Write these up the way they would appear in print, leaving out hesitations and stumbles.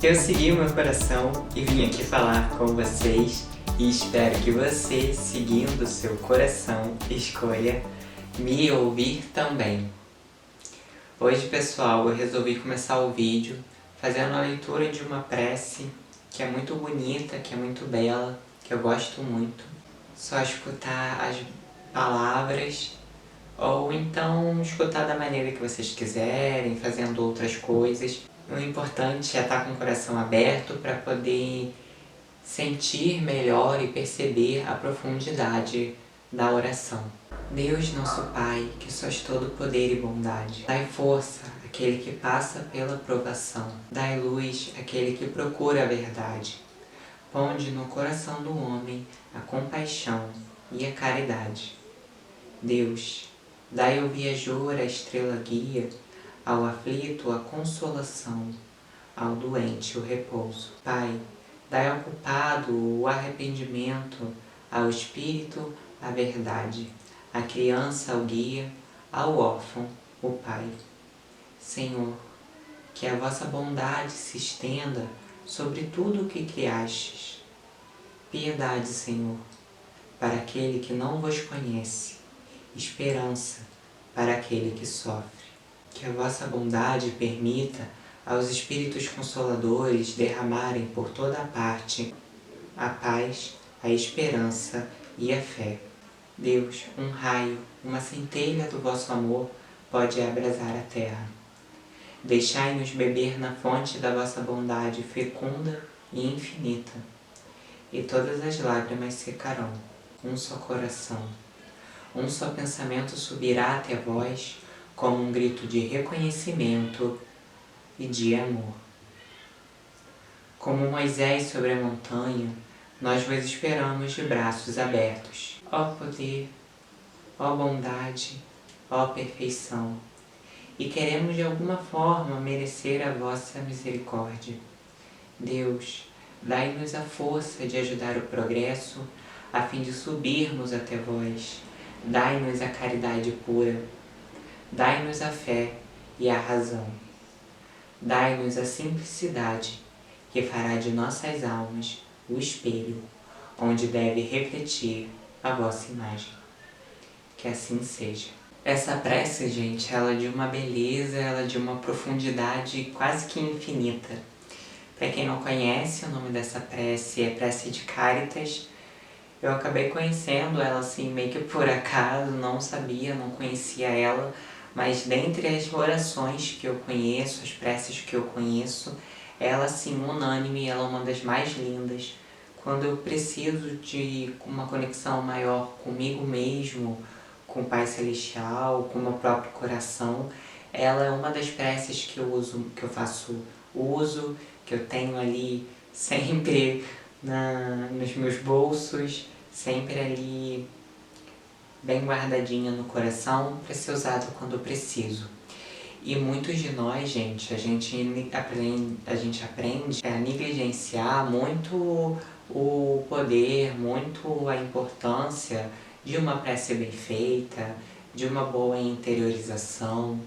Eu segui o meu coração e vim aqui falar com vocês e espero que você, seguindo o seu coração, escolha me ouvir também. Hoje, pessoal, eu resolvi começar o vídeo fazendo a leitura de uma prece que é muito bonita, que é muito bela, que eu gosto muito. Só escutar as palavras ou então escutar da maneira que vocês quiserem, fazendo outras coisas. O importante é estar com o coração aberto para poder sentir melhor e perceber a profundidade da oração. Deus, nosso Pai, que sois todo poder e bondade, dai força àquele que passa pela provação, dai luz àquele que procura a verdade. Ponde no coração do homem a compaixão e a caridade. Deus, dai ao viajor a estrela guia, ao aflito a consolação, ao doente o repouso. Pai, dai ao culpado o arrependimento, ao espírito a verdade, à criança o guia, ao órfão o Pai. Senhor, que a vossa bondade se estenda sobre tudo o que criastes. Piedade, Senhor, para aquele que não vos conhece, esperança para aquele que sofre. Que a vossa bondade permita aos Espíritos Consoladores derramarem por toda a parte a paz, a esperança e a fé. Deus, um raio, uma centelha do vosso amor pode abrasar a terra. Deixai-nos beber na fonte da vossa bondade fecunda e infinita, e todas as lágrimas secarão. Um só coração, um só pensamento subirá até vós como um grito de reconhecimento e de amor. Como Moisés sobre a montanha, nós vos esperamos de braços abertos. Ó poder, ó bondade, ó perfeição, e queremos de alguma forma merecer a vossa misericórdia. Deus, dai-nos a força de ajudar o progresso a fim de subirmos até vós. Dai-nos a caridade pura, dai-nos a fé e a razão. Dai-nos a simplicidade, que fará de nossas almas o espelho, onde deve refletir a vossa imagem. Que assim seja. Essa prece, gente, ela é de uma beleza, ela é de uma profundidade quase que infinita. Para quem não conhece, o nome dessa prece é Prece de Cáritas. Eu acabei conhecendo ela assim meio que por acaso, não sabia, não conhecia ela, mas dentre as orações que eu conheço, as preces que eu conheço, ela assim, unânime, ela é uma das mais lindas. Quando eu preciso de uma conexão maior comigo mesmo, com o Pai Celestial, com o meu próprio coração, ela é uma das preces que eu uso, que eu faço uso, que eu tenho ali sempre nos meus bolsos, sempre ali bem guardadinha no coração para ser usado quando eu preciso. E muitos de nós, gente, a gente aprende a negligenciar muito o poder, muito a importância de uma prece bem feita, de uma boa interiorização,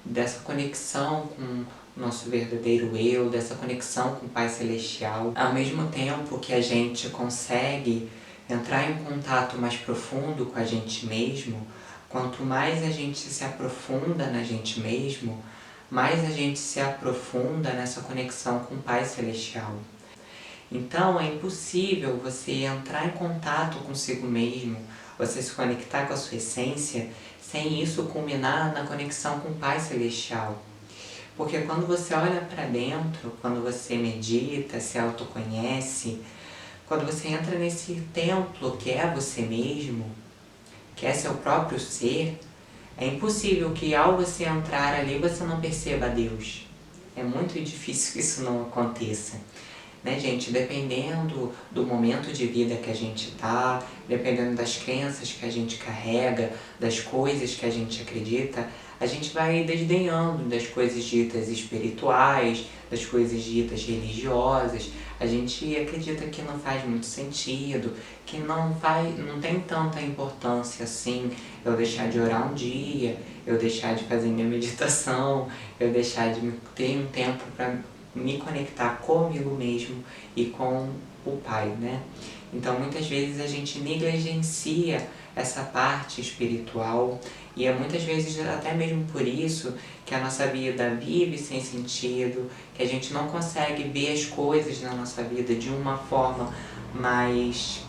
dessa conexão com o nosso verdadeiro eu, dessa conexão com o Pai Celestial. Ao mesmo tempo que a gente consegue entrar em contato mais profundo com a gente mesmo, quanto mais a gente se aprofunda na gente mesmo, mais a gente se aprofunda nessa conexão com o Pai Celestial. Então é impossível você entrar em contato consigo mesmo, você se conectar com a sua essência, sem isso culminar na conexão com o Pai Celestial. Porque quando você olha para dentro, quando você medita, se autoconhece, quando você entra nesse templo que é você mesmo, que é seu próprio ser, é impossível que ao você entrar ali você não perceba Deus. É muito difícil que isso não aconteça. Né, gente? Dependendo do momento de vida que a gente tá, dependendo das crenças que a gente carrega, das coisas que a gente acredita, a gente vai desdenhando das coisas ditas espirituais, das coisas ditas religiosas. A gente acredita que não faz muito sentido, que não tem tanta importância assim eu deixar de orar um dia, eu deixar de fazer minha meditação, eu deixar de ter um tempo para me conectar comigo mesmo e com o Pai, né? Então muitas vezes a gente negligencia essa parte espiritual e é muitas vezes até mesmo por isso que a nossa vida vive sem sentido, que a gente não consegue ver as coisas na nossa vida de uma forma mais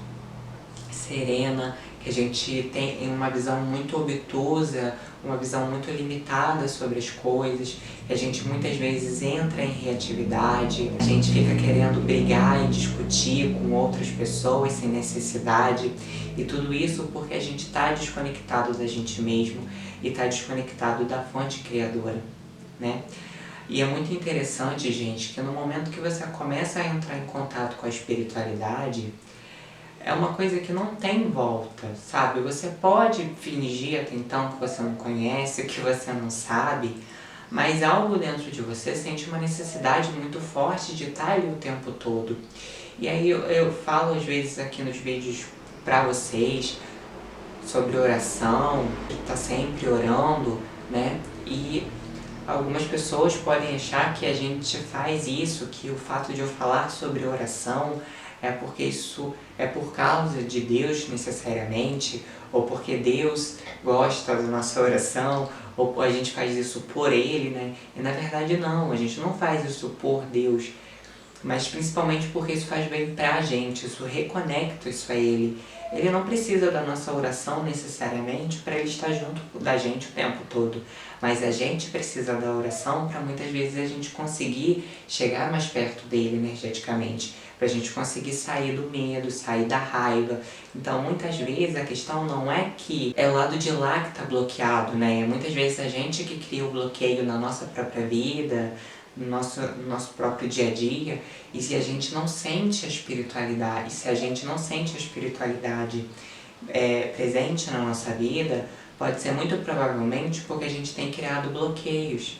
serena, que a gente tem uma visão muito obtusa, uma visão muito limitada sobre as coisas, que a gente muitas vezes entra em reatividade, a gente fica querendo brigar e discutir com outras pessoas sem necessidade, e tudo isso porque a gente está desconectado da gente mesmo e está desconectado da fonte criadora, né? E é muito interessante, gente, que no momento que você começa a entrar em contato com a espiritualidade, é uma coisa que não tem volta, sabe? Você pode fingir até então que você não conhece, que você não sabe, mas algo dentro de você sente uma necessidade muito forte de estar ali o tempo todo. E aí eu falo às vezes aqui nos vídeos pra vocês sobre oração, que tá sempre orando, né? E algumas pessoas podem achar que a gente faz isso, que o fato de eu falar sobre oração é porque isso é por causa de Deus necessariamente, ou porque Deus gosta da nossa oração, ou a gente faz isso por Ele, né? E na verdade não, a gente não faz isso por Deus, mas principalmente porque isso faz bem pra gente, isso reconecta isso a Ele. Ele não precisa da nossa oração necessariamente para Ele estar junto da gente o tempo todo, mas a gente precisa da oração para muitas vezes a gente conseguir chegar mais perto dele energeticamente, para a gente conseguir sair do medo, sair da raiva. Então muitas vezes a questão não é que é o lado de lá que está bloqueado, né? Muitas vezes a gente que cria o bloqueio na nossa própria vida, no nosso próprio dia a dia, e se a gente não sente a espiritualidade, se a gente não sente a espiritualidade presente na nossa vida, pode ser muito provavelmente porque a gente tem criado bloqueios.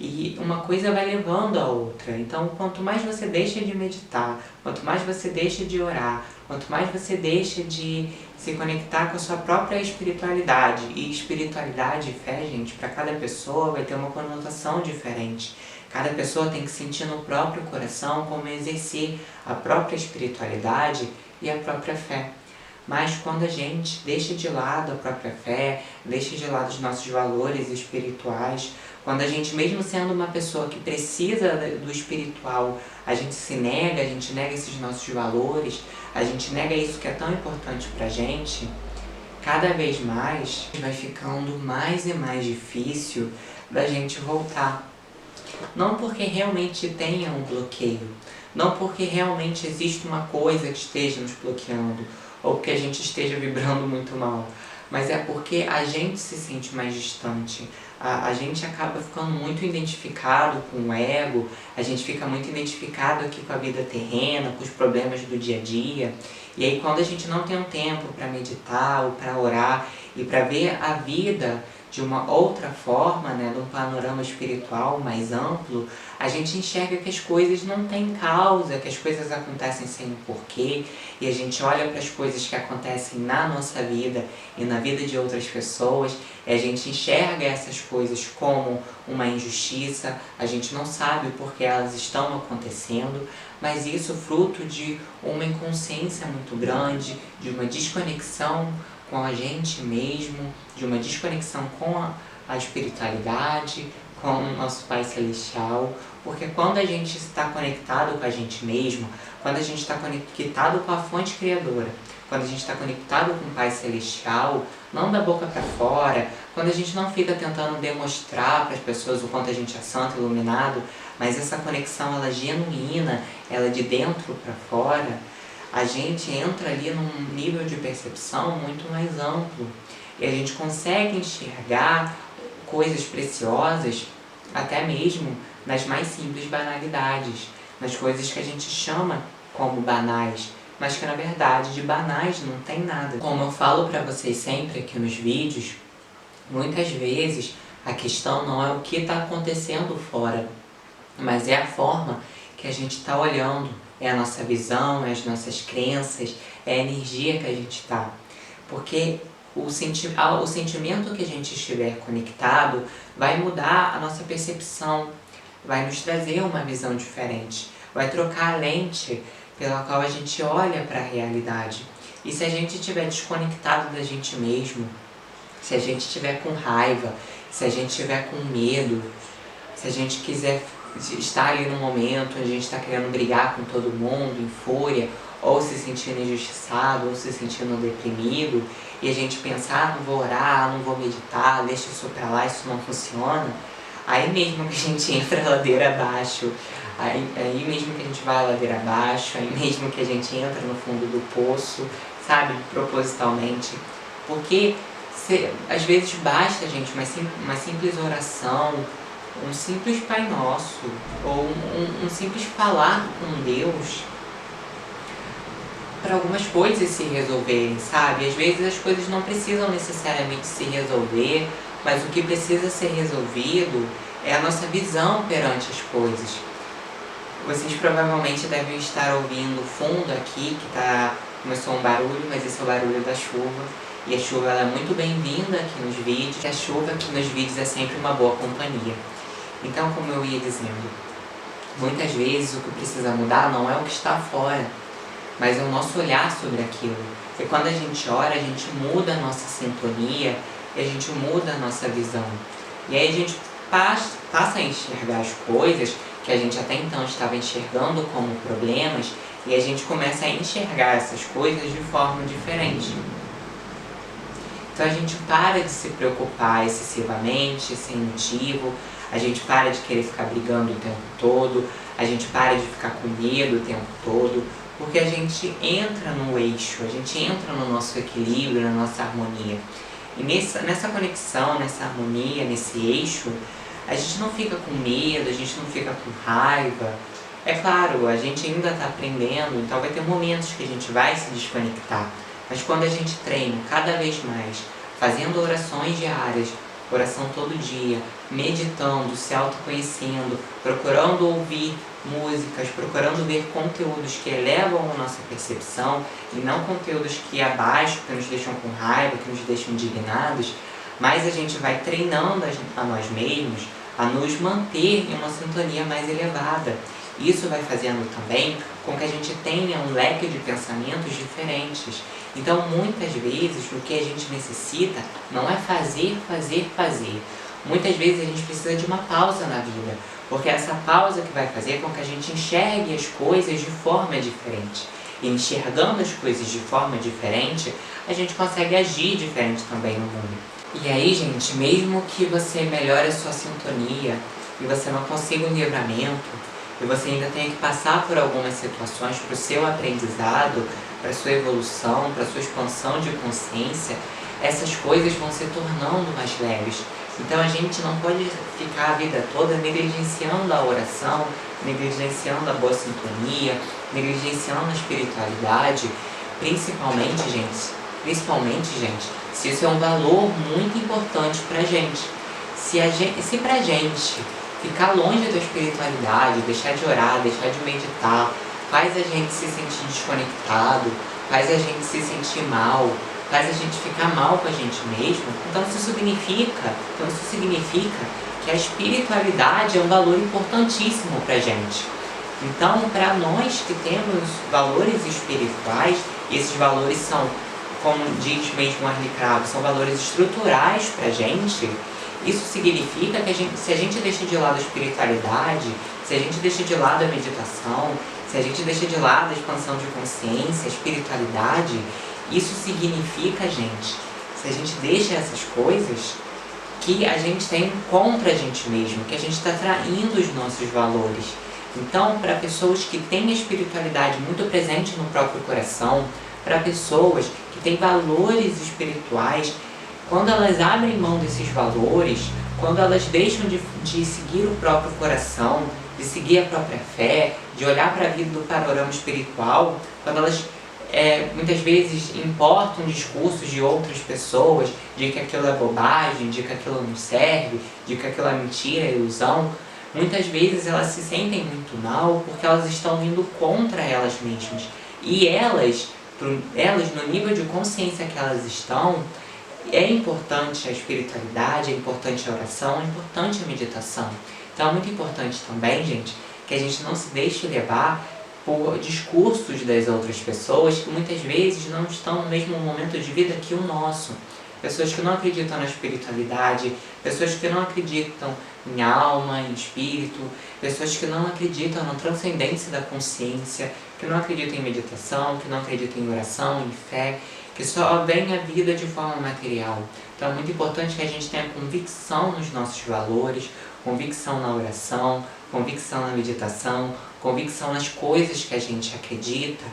E uma coisa vai levando a outra. Então, quanto mais você deixa de meditar, quanto mais você deixa de orar, quanto mais você deixa de se conectar com a sua própria espiritualidade. E espiritualidade e fé, gente, para cada pessoa vai ter uma conotação diferente. Cada pessoa tem que sentir no próprio coração como exercer a própria espiritualidade e a própria fé. Mas quando a gente deixa de lado a própria fé, deixa de lado os nossos valores espirituais, quando a gente, mesmo sendo uma pessoa que precisa do espiritual, a gente se nega, a gente nega esses nossos valores, a gente nega isso que é tão importante pra gente, cada vez mais vai ficando mais e mais difícil da gente voltar. Não porque realmente tenha um bloqueio, não porque realmente existe uma coisa que esteja nos bloqueando, ou porque a gente esteja vibrando muito mal, mas é porque a gente se sente mais distante, a gente acaba ficando muito identificado com o ego, a gente fica muito identificado aqui com a vida terrena, com os problemas do dia a dia, e aí quando a gente não tem um tempo para meditar ou para orar e para ver a vida de uma outra forma, né, de um panorama espiritual mais amplo, a gente enxerga que as coisas não têm causa, que as coisas acontecem sem um porquê, e a gente olha para as coisas que acontecem na nossa vida e na vida de outras pessoas, e a gente enxerga essas coisas como uma injustiça, a gente não sabe por que elas estão acontecendo, mas isso fruto de uma inconsciência muito grande, de uma desconexão com a gente mesmo, de uma desconexão com a espiritualidade, com o nosso Pai Celestial, porque quando a gente está conectado com a gente mesmo, quando a gente está conectado com a fonte criadora, quando a gente está conectado com o Pai Celestial, não da boca para fora, quando a gente não fica tentando demonstrar para as pessoas o quanto a gente é santo, iluminado, mas essa conexão ela é genuína, ela é de dentro para fora, a gente entra ali num nível de percepção muito mais amplo e a gente consegue enxergar coisas preciosas até mesmo nas mais simples banalidades, nas coisas que a gente chama como banais, mas que na verdade de banais não tem nada. Como eu falo para vocês sempre aqui nos vídeos, muitas vezes a questão não é o que está acontecendo fora, mas é a forma que a gente está olhando, é a nossa visão, é as nossas crenças, é a energia que a gente está. Porque o sentimento que a gente estiver conectado vai mudar a nossa percepção, vai nos trazer uma visão diferente, vai trocar a lente pela qual a gente olha para a realidade. E se a gente estiver desconectado da gente mesmo, se a gente estiver com raiva, se a gente estiver com medo, se a gente quiser estar ali no momento onde a gente está querendo brigar com todo mundo, em fúria, ou se sentindo injustiçado, ou se sentindo deprimido, e a gente pensar, não vou orar, não vou meditar, deixa isso pra lá, isso não funciona, aí mesmo que a gente entra a ladeira abaixo, aí mesmo que a gente vai a ladeira abaixo, aí mesmo que a gente entra no fundo do poço, sabe, propositalmente, porque às vezes basta, gente, uma simples oração, um simples Pai Nosso, ou um simples falar com Deus, para algumas coisas se resolverem, sabe? Às vezes as coisas não precisam necessariamente se resolver, mas o que precisa ser resolvido é a nossa visão perante as coisas. Vocês provavelmente devem estar ouvindo fundo aqui, começou um barulho, mas esse é o barulho da chuva. E a chuva ela é muito bem-vinda aqui nos vídeos. A chuva aqui nos vídeos é sempre uma boa companhia. Então, como eu ia dizendo, muitas vezes o que precisa mudar não é o que está fora, mas é o nosso olhar sobre aquilo. E quando a gente ora, a gente muda a nossa sintonia e a gente muda a nossa visão. E aí a gente passa a enxergar as coisas que a gente até então estava enxergando como problemas e a gente começa a enxergar essas coisas de forma diferente. Então a gente para de se preocupar excessivamente, sem motivo, a gente para de querer ficar brigando o tempo todo, a gente para de ficar com medo o tempo todo, porque a gente entra no eixo, a gente entra no nosso equilíbrio, na nossa harmonia. E nessa conexão, nessa harmonia, nesse eixo, a gente não fica com medo, a gente não fica com raiva. É claro, a gente ainda está aprendendo, então vai ter momentos que a gente vai se desconectar. Mas quando a gente treina cada vez mais, fazendo orações diárias, oração todo dia, meditando, se autoconhecendo, procurando ouvir músicas, procurando ver conteúdos que elevam a nossa percepção e não conteúdos que abaixam, que nos deixam com raiva, que nos deixam indignados, mas a gente vai treinando a nós mesmos a nos manter em uma sintonia mais elevada. Isso vai fazendo também com que a gente tenha um leque de pensamentos diferentes. Então, muitas vezes, o que a gente necessita não é fazer. Muitas vezes a gente precisa de uma pausa na vida, porque é essa pausa que vai fazer com que a gente enxergue as coisas de forma diferente. E enxergando as coisas de forma diferente, a gente consegue agir diferente também no mundo. E aí, gente, mesmo que você melhore a sua sintonia e você não consiga um livramento, e você ainda tenha que passar por algumas situações para o seu aprendizado, para a sua evolução, para a sua expansão de consciência, essas coisas vão se tornando mais leves. Então a gente não pode ficar a vida toda negligenciando a oração, negligenciando a boa sintonia, negligenciando a espiritualidade, principalmente, gente, se isso é um valor muito importante pra gente. Se pra gente ficar longe da espiritualidade, deixar de orar, deixar de meditar, faz a gente se sentir desconectado, faz a gente se sentir mal, faz a gente ficar mal com a gente mesmo, então isso significa que a espiritualidade é um valor importantíssimo pra gente. Então, para nós que temos valores espirituais, e esses valores são, como diz mesmo Arne Cravo, são valores estruturais pra gente, isso significa que se a gente deixa de lado a espiritualidade, se a gente deixa de lado a meditação, se a gente deixa de lado a expansão de consciência, a espiritualidade, isso significa, gente, se a gente deixa essas coisas, que a gente tem contra a gente mesmo, que a gente está traindo os nossos valores. Então, para pessoas que têm a espiritualidade muito presente no próprio coração, para pessoas que têm valores espirituais, quando elas abrem mão desses valores, quando elas deixam de seguir o próprio coração, de seguir a própria fé, de olhar para a vida do panorama espiritual, quando elas muitas vezes importam discursos de outras pessoas, de que aquilo é bobagem, de que aquilo não serve, de que aquilo é mentira, é ilusão, muitas vezes elas se sentem muito mal porque elas estão indo contra elas mesmas. E elas, no nível de consciência que elas estão, é importante a espiritualidade, é importante a oração, é importante a meditação. Então é muito importante também, gente, que a gente não se deixe levar por discursos das outras pessoas que muitas vezes não estão no mesmo momento de vida que o nosso. Pessoas que não acreditam na espiritualidade, pessoas que não acreditam em alma, em espírito, pessoas que não acreditam na transcendência da consciência, que não acreditam em meditação, que não acreditam em oração, em fé, que só veem a vida de forma material. Então é muito importante que a gente tenha convicção nos nossos valores, convicção na oração, convicção na meditação, convicção nas coisas que a gente acredita,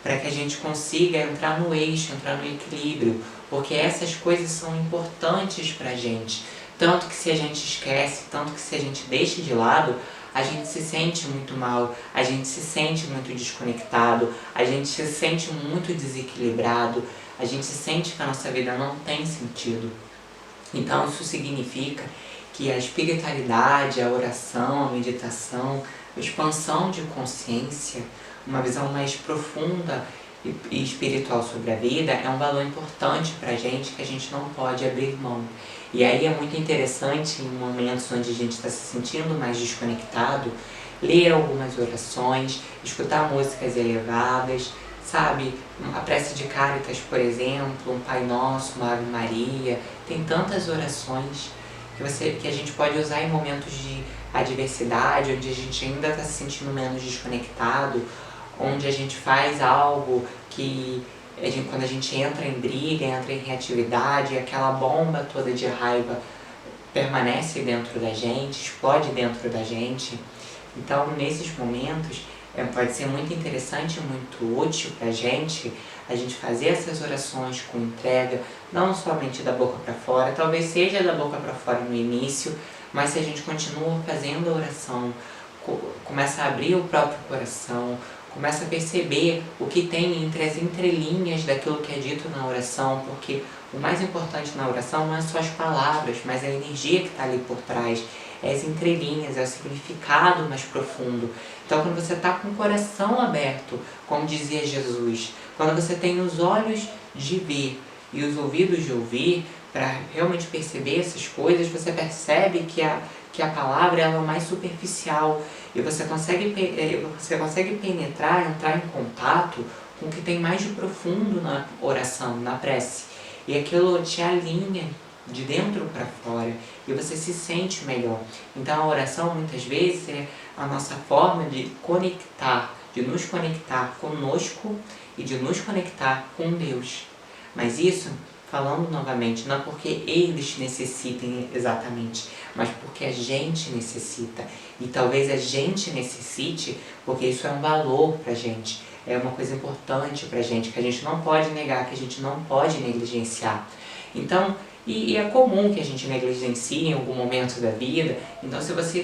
para que a gente consiga entrar no eixo, entrar no equilíbrio, porque essas coisas são importantes para a gente. Tanto que se a gente esquece, tanto que se a gente deixa de lado, a gente se sente muito mal, a gente se sente muito desconectado, a gente se sente muito desequilibrado, a gente se sente que a nossa vida não tem sentido. Então isso significa que a espiritualidade, a oração, a meditação, a expansão de consciência, uma visão mais profunda e espiritual sobre a vida é um valor importante para a gente que a gente não pode abrir mão. E aí é muito interessante, em momentos onde a gente está se sentindo mais desconectado, ler algumas orações, escutar músicas elevadas, sabe? A prece de Cáritas, por exemplo, um Pai Nosso, uma Ave Maria, tem tantas orações que a gente pode usar em momentos de adversidade, onde a gente ainda está se sentindo menos desconectado, onde a gente faz algo que, quando a gente entra em briga, entra em reatividade, aquela bomba toda de raiva permanece dentro da gente, explode dentro da gente. Então, nesses momentos, pode ser muito interessante, muito útil para a gente fazer essas orações com entrega, não somente da boca para fora, talvez seja da boca para fora no início, mas se a gente continua fazendo a oração, começa a abrir o próprio coração, começa a perceber o que tem entre as entrelinhas daquilo que é dito na oração, porque o mais importante na oração não é só as palavras, mas a energia que está ali por trás, é as entrelinhas, é o significado mais profundo. Então, quando você está com o coração aberto, como dizia Jesus, quando você tem os olhos de ver e os ouvidos de ouvir, para realmente perceber essas coisas, você percebe que a palavra ela é mais superficial e você consegue penetrar, entrar em contato com o que tem mais de profundo na oração, na prece. E aquilo te alinha de dentro para fora e você se sente melhor. Então a oração muitas vezes é a nossa forma de conectar, de nos conectar conosco e de nos conectar com Deus. Mas isso, falando novamente, não é porque eles necessitem exatamente, mas porque a gente necessita. E talvez a gente necessite porque isso é um valor pra gente, é uma coisa importante pra gente, que a gente não pode negar, que a gente não pode negligenciar. Então, e é comum que a gente negligencie em algum momento da vida. Então se você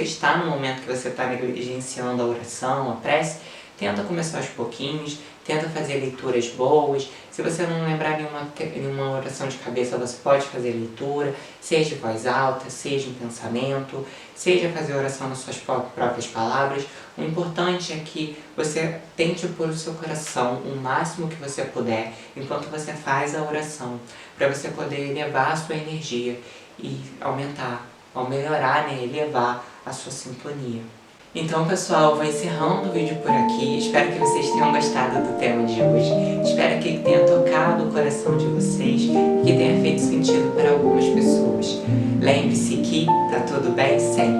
está no momento que você está negligenciando a oração, a prece, tenta começar aos pouquinhos, tenta fazer leituras boas. Se você não lembrar nenhuma oração de cabeça, você pode fazer leitura, seja em voz alta, seja em pensamento, seja fazer oração nas suas próprias palavras. O importante é que você tente pôr o seu coração o máximo que você puder enquanto você faz a oração, para você poder elevar a sua energia e aumentar, ou melhorar, elevar a sua sintonia. Então, pessoal, vou encerrando o vídeo por aqui. Espero que vocês tenham gostado do tema de hoje. Espero que tenha tocado o coração de vocês e que tenha feito sentido para algumas pessoas. Lembre-se que tá tudo bem sempre.